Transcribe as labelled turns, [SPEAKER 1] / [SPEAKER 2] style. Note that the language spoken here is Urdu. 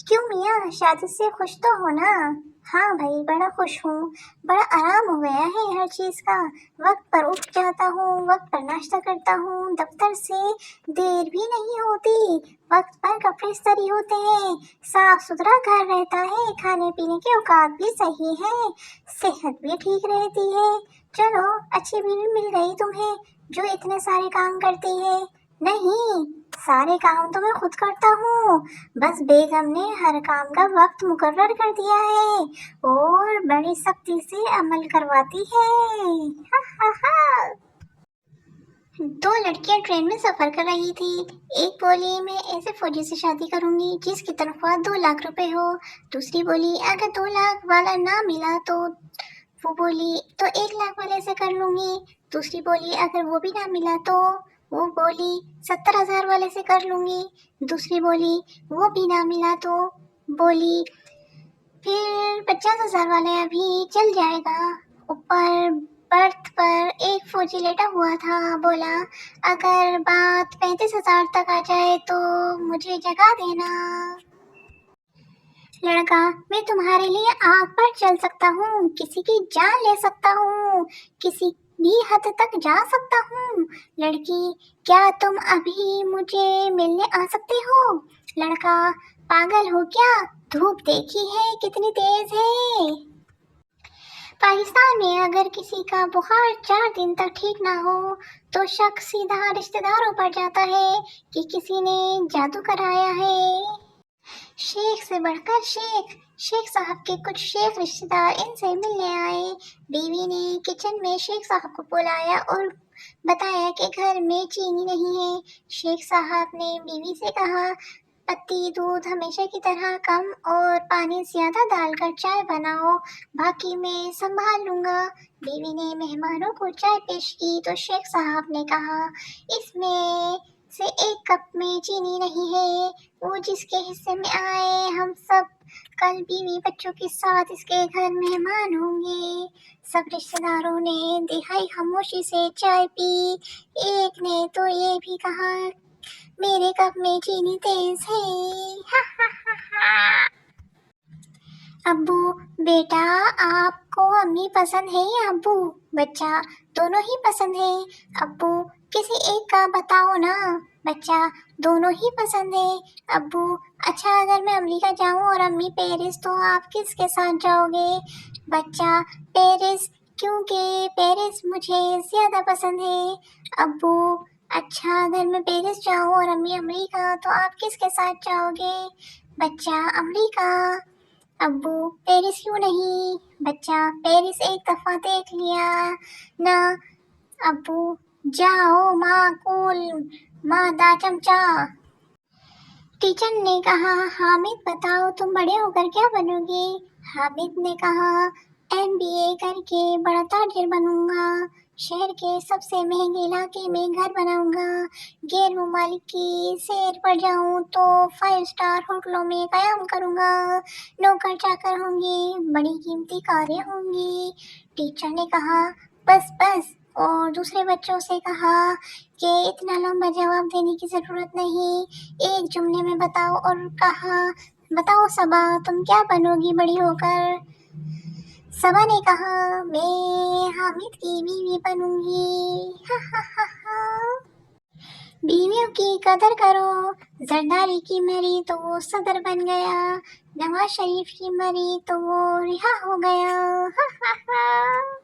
[SPEAKER 1] کیوں میاں، شادی سے خوش تو ہو نا؟ ہاں بھائی، بڑا خوش ہوں، بڑا آرام ہو گیا ہے ہر چیز کا۔ وقت پر اٹھ جاتا ہوں، وقت پر ناشتہ کرتا ہوں، دفتر سے دیر بھی نہیں ہوتی، وقت پر کپڑے استری ہوتے ہیں، صاف ستھرا گھر رہتا ہے، کھانے پینے کے اوقات بھی صحیح ہے، صحت بھی ٹھیک رہتی ہے۔ چلو، اچھی بیوی مل گئی تمہیں جو اتنے سارے کام کرتی ہے۔ نہیں، سارے کام تو میں خود کرتا ہوں، بس بیگم نے ہر کام کا وقت مقرر کر دیا ہے اور بڑی سختی سے عمل کرواتی ہے۔ ہا ہا ہا۔ دو لڑکیاں ٹرین میں سفر کر رہی تھی۔ ایک بولی میں ایسے فوجی سے شادی کروں گی جس کی تنخواہ 2 لاکھ روپے ہو۔ دوسری بولی اگر 2 لاکھ والا نہ ملا تو وہ بولی تو 1 لاکھ والے سے کر لوں گی۔ دوسری بولی اگر وہ بھی نہ ملا تو وہ بولی 70,000 والے سے کر لوں گی۔ دوسری بولی وہ بھی نہ ملا تو بولی پھر 50,000 والا بھی چل جائے گا۔ اوپر برتھ پر ایک فوجی لیٹا ہوا تھا، بولا اگر بات 35,000 تک آ جائے تو مجھے جگا دینا۔ لڑکا میں تمہارے لیے آگ پر چل سکتا ہوں، کسی کی جان لے سکتا ہوں، کسی بھی حد تک جا سکتا ہوں۔ لڑکی کیا تم ابھی مجھے ملنے آ سکتے ہو؟ لڑکا پاگل ہو کیا، دھوپ دیکھی ہے کتنی تیز ہے۔ پاکستان میں اگر کسی کا بخار 4 دن تک ٹھیک نہ ہو تو شک سیدھا رشتہ داروں پر جاتا ہے کہ کسی نے جادو کرایا ہے۔ شیخ سے بڑھ کر شیخ صاحب کے کچھ شیخ رشتہ دار ان سے ملنے آئے۔ بیوی نے کچن میں شیخ صاحب کو بلایا اور بتایا کہ گھر میں چینی نہیں ہے۔ شیخ صاحب نے بیوی سے کہا پتی دودھ ہمیشہ کی طرح کم اور پانی زیادہ ڈال کر چائے بناؤ، باقی میں سنبھال لوں گا۔ بیوی نے مہمانوں کو چائے پیش کی تو شیخ صاحب نے کہا اس میں سے 1 کپ میں چینی نہیں ہے، وہ جس کے حصے میں آئے، ہم سب کل بیوی بچوں کے ساتھ اس کے گھر مہمان ہوں گے۔ سب رشتہ داروں نے دہائی خاموشی سے چائے پی۔ ایک نے تو یہ بھی کہا میرے کپ میں چینی تیز ہے۔ ہا ہا ہا ہا۔ ابو بیٹا آپ کو امی پسند ہے یا ابو؟ بچہ دونوں ہی پسند ہے۔ ابو کسی ایک کا بتاؤ نا۔ بچہ دونوں ہی پسند ہے۔ ابو اچھا اگر میں امریکہ جاؤں اور امی پیرس تو آپ کس کے ساتھ جاؤ گے؟ بچہ پیرس، کیونکہ پیرس مجھے زیادہ پسند ہے۔ ابو اچھا اگر میں پیرس جاؤں اور امی امریکہ تو آپ کس کے ساتھ جاؤ گے؟ بچہ امریکہ۔ ابو پیرس کیوں نہیں؟ بچہ پیرس ایک دفعہ دیکھ لیا نا۔ ابو جاؤ معقول مادہ چمچہ۔ ٹیچر نے کہا حامد بتاؤ تم بڑے ہو کر کیا بنو گے؟ حامد نے کہا MBA کر کے بڑا تاجر بنوں گا، شہر کے سب سے مہنگے علاقے میں گھر بناؤں گا، غیر ممالک کی سیر پر جاؤں تو 5 اسٹار ہوٹلوں میں قیام کروں گا، نوکر چاکر ہوں گے، بڑی قیمتی کاریں ہوں گی۔ ٹیچر نے کہا بس بس، اور دوسرے بچوں سے کہا کہ اتنا لمبا جواب دینے کی ضرورت نہیں، ایک جملے میں بتاؤ، اور کہا بتاؤ صبا تم کیا بنو گی بڑی ہو کر؟ صبا نے کہا میں حامد کی بیوی بنوں گی۔ ہا ہا ہا ہا۔ بیویوں کی قدر کرو، زرداری کی مری تو وہ صدر بن گیا، نواز شریف کی مری تو وہ رہا ہو گیا۔ ہا ہا ہا۔